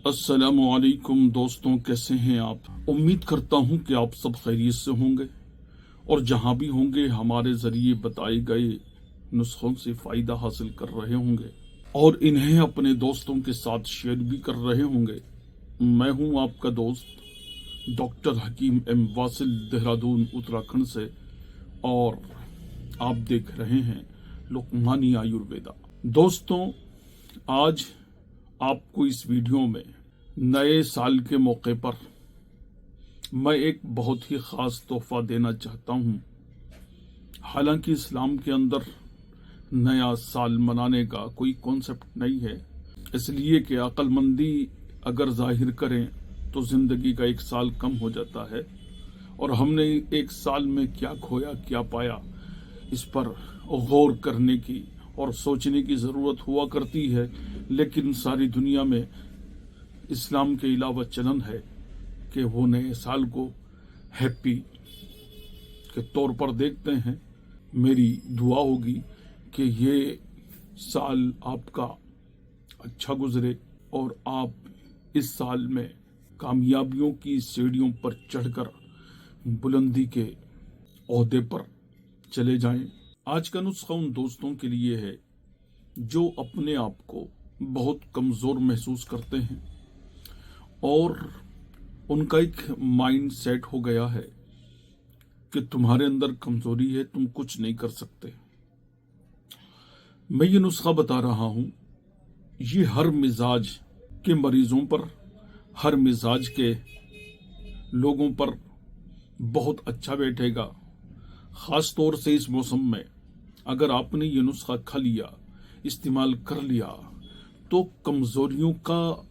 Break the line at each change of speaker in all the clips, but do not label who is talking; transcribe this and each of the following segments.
अस्सलामुअलैकुम दोस्तों, कैसे हैं आप। उम्मीद करता हूं कि आप सब खैरियत से होंगे और जहां भी होंगे हमारे जरिए बताए गए नुस्खों से फ़ायदा हासिल कर रहे होंगे और इन्हें अपने दोस्तों के साथ शेयर भी कर रहे होंगे। मैं हूं आपका दोस्त डॉक्टर हकीम एम वासिल, देहरादून उत्तराखंड से, और आप देख रहे हैं लोकमानी आयुर्वेदा। दोस्तों, आज आपको इस वीडियो में नए साल के मौके पर मैं एक बहुत ही ख़ास तोहफा देना चाहता हूं। हालांकि इस्लाम के अंदर नया साल मनाने का कोई कॉन्सेप्ट नहीं है, इसलिए कि अक्लमंदी अगर जाहिर करें तो ज़िंदगी का एक साल कम हो जाता है और हमने एक साल में क्या खोया क्या पाया, इस पर गौर करने की और सोचने की ज़रूरत हुआ करती है। लेकिन सारी दुनिया में इस्लाम के अलावा चलन है कि वो नए साल को हैप्पी के तौर पर देखते हैं। मेरी दुआ होगी कि ये साल आपका अच्छा गुजरे और आप इस साल में कामयाबियों की सीढ़ियों पर चढ़कर बुलंदी के ओहदे पर चले जाएं। आज का नुस्खा उन दोस्तों के लिए है जो अपने आप को बहुत कमज़ोर महसूस करते हैं और उनका एक माइंड सेट हो गया है कि तुम्हारे अंदर कमज़ोरी है, तुम कुछ नहीं कर सकते। मैं ये नुस्खा बता रहा हूँ, ये हर मिजाज के मरीजों पर, हर मिजाज के लोगों पर बहुत अच्छा बैठेगा। ख़ास तौर से इस मौसम में अगर आपने ये नुस्खा खा लिया, इस्तेमाल कर लिया, तो कमज़ोरियों का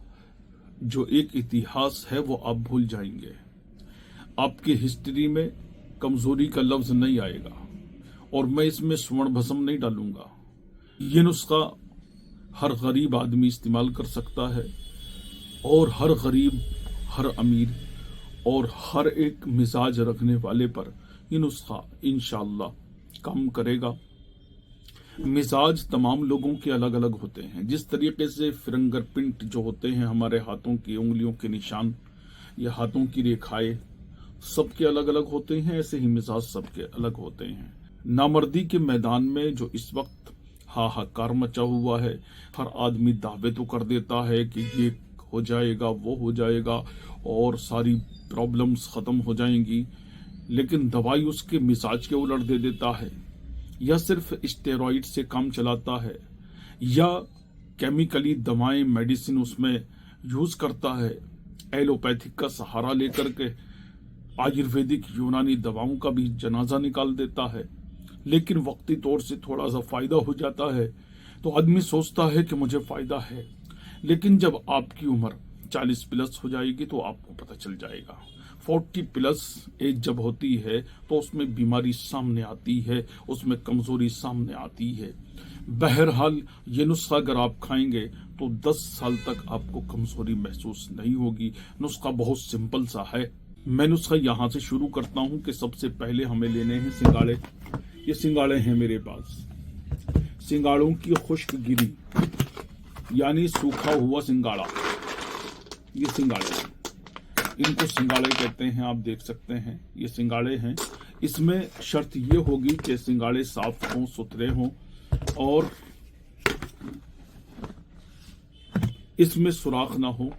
जो एक इतिहास है वो आप भूल जाएंगे। आपकी हिस्ट्री में कमज़ोरी का लफ्ज़ नहीं आएगा और मैं इसमें स्वर्ण भस्म नहीं डालूंगा। ये नुस्खा हर गरीब आदमी इस्तेमाल कर सकता है और हर गरीब, हर अमीर और हर एक मिजाज रखने वाले पर ये नुस्खा इंशाअल्लाह काम करेगा। मिजाज तमाम लोगों के अलग अलग होते हैं। जिस तरीके से फिंगरप्रिंट जो होते हैं, हमारे हाथों की उंगलियों के निशान या हाथों की रेखाएं सबके अलग अलग होते हैं, ऐसे ही मिजाज सबके अलग होते हैं। नामर्दी के मैदान में जो इस वक्त हाहाकार मचा हुआ है, हर आदमी दावे तो कर देता है कि ये हो जाएगा, वो हो जाएगा और सारी प्रॉब्लम्स खत्म हो जाएंगी, लेकिन दवाई उसके मिजाज के उलट दे देता है, या सिर्फ स्टेरॉइड से काम चलाता है, या केमिकली दवाएं मेडिसिन उसमें यूज करता है, एलोपैथिक का सहारा लेकर के आयुर्वेदिक यूनानी दवाओं का भी जनाजा निकाल देता है। लेकिन वक्ती तौर से थोड़ा सा फायदा हो जाता है तो आदमी सोचता है कि मुझे फायदा है, लेकिन जब आपकी उम्र 40 प्लस हो जाएगी तो आपको पता चल जाएगा। 40 प्लस एज जब होती है तो उसमें बीमारी सामने आती है, उसमें कमजोरी सामने आती है। बहरहाल ये नुस्खा अगर आप खाएंगे तो 10 साल तक आपको कमजोरी महसूस नहीं होगी। नुस्खा बहुत सिंपल सा है। मैं नुस्खा यहाँ से शुरू करता हूँ कि सबसे पहले हमें लेने हैं सिंगाड़े। ये सिंगाड़े हैं मेरे पास। सिंगाड़ों की खुश्क गिरी यानी सूखा हुआ सिंगाड़ा, ये सिंगाड़े हैं, इनको सिंगाड़े कहते हैं। आप देख सकते हैं ये सिंगाड़े हैं। इसमें शर्त ये होगी कि सिंगाड़े साफ हों, सुथरे हों और इसमें सुराख ना हो,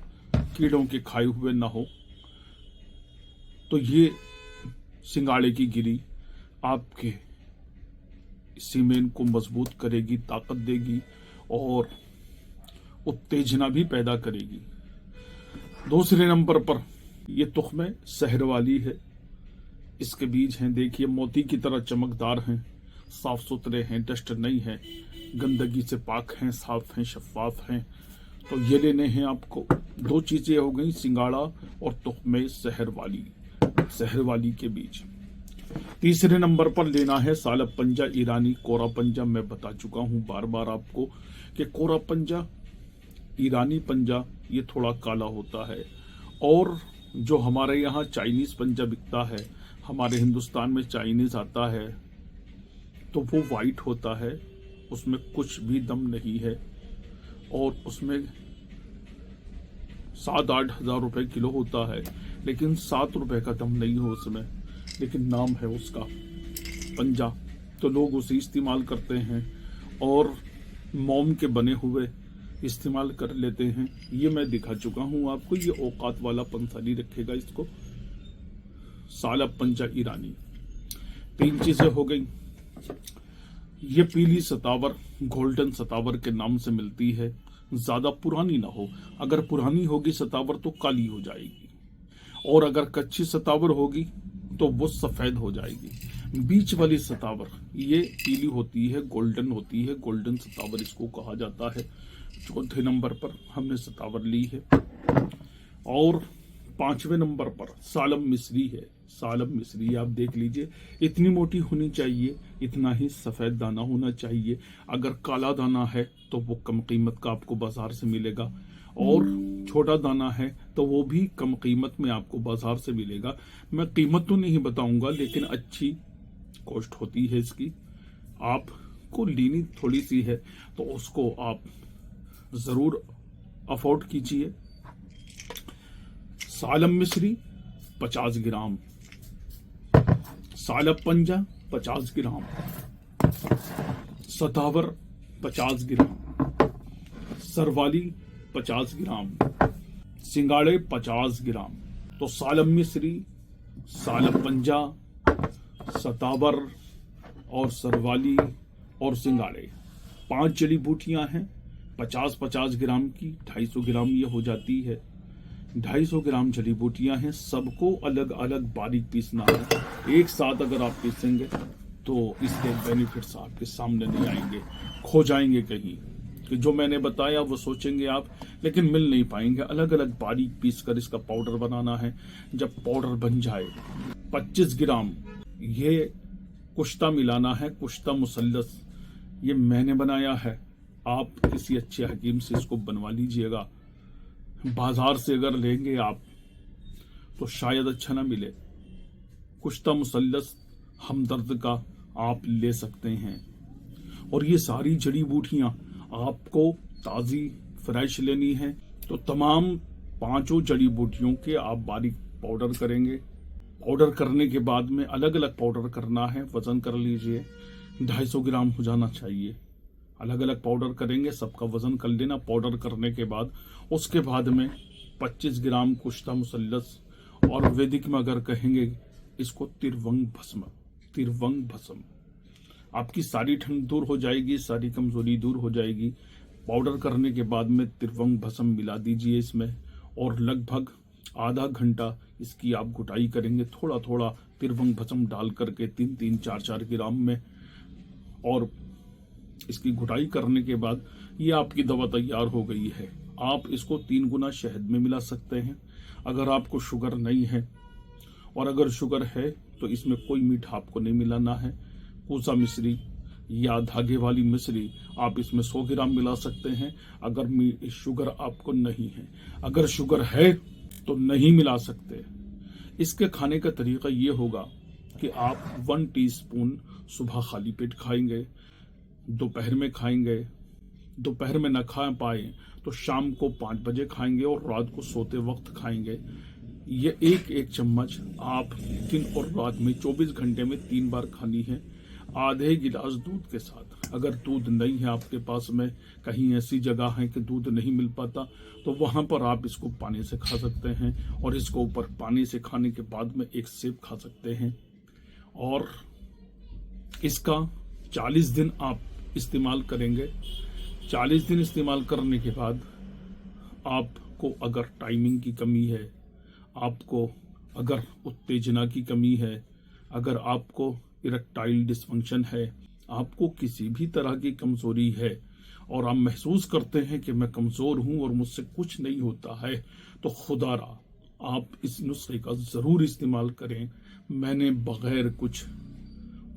कीड़ों के खाए हुए ना हो। तो ये सिंगाड़े की गिरी आपके सीमेन को मजबूत करेगी, ताकत देगी और उत्तेजना भी पैदा करेगी। दूसरे नंबर पर ये तुख्मे सहर वाली है। इसके बीज हैं, देखिए मोती की तरह चमकदार हैं, साफ सुथरे हैं, डस्ट नहीं है, गंदगी से पाक हैं, साफ हैं, शफाफ हैं। तो ये लेने हैं आपको। दो चीजें हो गई, सिंगाड़ा और तुख्मे सहर वाली के बीज। तीसरे नंबर पर लेना है सालब पंजा ईरानी, कोरा पंजा। मैं बता चुका हूं बार बार आपको कि कोरा पंजा, ईरानी पंजा ये थोड़ा काला होता है और जो हमारे यहाँ चाइनीज पंजा बिकता है, हमारे हिंदुस्तान में चाइनीज आता है तो वो वाइट होता है, उसमें कुछ भी दम नहीं है और उसमें 7-8 हज़ार रुपए किलो होता है, लेकिन 7 रुपए का दम नहीं हो उसमें, लेकिन नाम है उसका पंजा, तो लोग उसे इस्तेमाल करते हैं और मोम के बने हुए इस्तेमाल कर लेते हैं। ये मैं दिखा चुका हूँ आपको, ये औकात वाला पंसाली रखेगा इसको, सालब पंजा ईरानी। 3 चीजें हो गई। ये पीली सतावर गोल्डन सतावर के नाम से मिलती है, ज्यादा पुरानी ना हो, अगर पुरानी होगी सतावर तो काली हो जाएगी, और अगर कच्ची सतावर होगी तो वो सफेद हो जाएगी। बीच वाली सतावर ये पीली होती है, गोल्डन होती है, गोल्डन सतावर इसको कहा जाता है। 4थे नंबर पर हमने सतावर ली है, और 5वें नंबर पर सालम मिस्री है। सालम मिस्री आप देख लीजिए, इतनी मोटी होनी चाहिए, इतना ही सफेद दाना होना चाहिए। अगर काला दाना है तो वो कम कीमत का आपको बाजार से मिलेगा, और छोटा दाना है तो वो भी कम कीमत में आपको बाजार से मिलेगा। मैं कीमत तो नहीं बताऊंगा, लेकिन अच्छी कॉस्ट होती है इसकी। आपको लेनी थोड़ी सी है तो उसको आप जरूर अफोर्ड कीजिए। सालम मिस्री 50 ग्राम, सालब पंजा 50 ग्राम, सतावर 50 ग्राम, सरवाली 50 ग्राम, सिंगाड़े 50 ग्राम। तो सालम मिस्री, सालब पंजा, सतावर और सरवाली और सिंगाड़े 5 जड़ी बूटियां हैं। 50-50 ग्राम की 250 ग्राम ये हो जाती है। 250 ग्राम जड़ी बूटियां हैं, सबको अलग अलग बारीक पीसना है। एक साथ अगर आप पीसेंगे तो इसके बेनिफिट्स आपके सामने नहीं आएंगे, खो जाएंगे कहीं, कि जो मैंने बताया वो सोचेंगे आप, लेकिन मिल नहीं पाएंगे। अलग अलग बारीक पीस कर इसका पाउडर बनाना है। जब पाउडर बन जाए 25 ग्राम ये कुश्ता मिलाना है, कुश्ता मुसल्लस, ये मैंने बनाया है। आप किसी अच्छे हकीम से इसको बनवा लीजिएगा। बाजार से अगर लेंगे आप तो शायद अच्छा ना मिले। कुश्ता मुसल्लस हमदर्द का आप ले सकते हैं। और ये सारी जड़ी बूटियां आपको ताजी फ्रेश लेनी है, तो तमाम 5 जड़ी बूटियों के आप बारीक पाउडर करेंगे। पाउडर करने के बाद में अलग अलग पाउडर करना है, वजन कर लीजिए, 250 ग्राम हो जाना चाहिए। अलग अलग पाउडर करेंगे, सबका वजन कर लेना पाउडर करने के बाद। उसके बाद में 25 ग्राम कुश्ता मुसल्लस, और वैदिक में अगर कहेंगे इसको तिरवंग भस्म, तिरवंग भस्म। आपकी सारी ठंड दूर हो जाएगी, सारी कमजोरी दूर हो जाएगी। पाउडर करने के बाद में तिरवंग भस्म मिला दीजिए इसमें, और लगभग आधा घंटा इसकी आप गुटाई करेंगे, थोड़ा थोड़ा तिरवंग भस्म डाल करके 3-3, 4-4 ग्राम में। और इसकी घुटाई करने के बाद ये आपकी दवा तैयार हो गई है। आप इसको 3 गुना शहद में मिला सकते हैं अगर आपको शुगर नहीं है, और अगर शुगर है तो इसमें कोई मीठा आपको नहीं मिलाना है। पूसा मिश्री या धागे वाली मिश्री आप इसमें 100 ग्राम मिला सकते हैं अगर शुगर आपको नहीं है। अगर शुगर है तो नहीं मिला सकते। इसके खाने का तरीका ये होगा कि आप 1 टीस्पून सुबह खाली पेट खाएंगे, दोपहर में खाएंगे, दोपहर में न खा पाए तो शाम को 5 बजे खाएंगे, और रात को सोते वक्त खाएंगे। ये एक चम्मच आप दिन और रात में 24 घंटे में 3 बार खानी है, आधे गिलास दूध के साथ। अगर दूध नहीं है आपके पास में, कहीं ऐसी जगह है कि दूध नहीं मिल पाता, तो वहां पर आप इसको पानी से खा सकते हैं, और इसको ऊपर पानी से खाने के बाद में 1 सेब खा सकते हैं। और इसका 40 दिन आप इस्तेमाल करेंगे। 40 दिन इस्तेमाल करने के बाद आपको अगर टाइमिंग की कमी है, आपको अगर उत्तेजना की कमी है, अगर आपको इरेक्टाइल डिसफंक्शन है, आपको किसी भी तरह की कमजोरी है, और आप महसूस करते हैं कि मैं कमजोर हूं और मुझसे कुछ नहीं होता है, तो खुदारा आप इस नुस्खे का जरूर इस्तेमाल करें। मैंने बगैर कुछ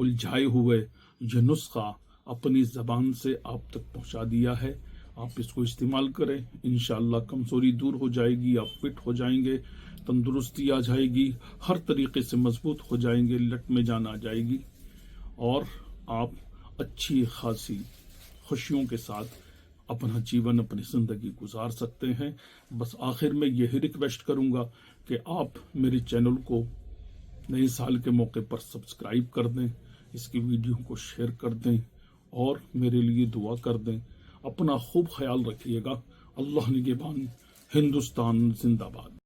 उलझाए हुए यह नुस्खा अपनी जबान से आप तक पहुंचा दिया है। आप इसको इस्तेमाल करें, इंशाअल्लाह कमजोरी दूर हो जाएगी, आप फिट हो जाएंगे, तंदुरुस्ती आ जाएगी, हर तरीके से मजबूत हो जाएंगे, लट में जान आ जाएगी, और आप अच्छी खासी खुशियों के साथ अपना जीवन, अपनी ज़िंदगी गुजार सकते हैं। बस आखिर में यही रिक्वेस्ट करूंगा कि आप मेरे चैनल को नए साल के मौके पर सब्सक्राइब कर दें, इसकी वीडियो को शेयर कर दें और मेरे लिए दुआ कर दें। अपना खूब ख्याल रखिएगा। अल्लाह निगहबान। हिंदुस्तान जिंदाबाद।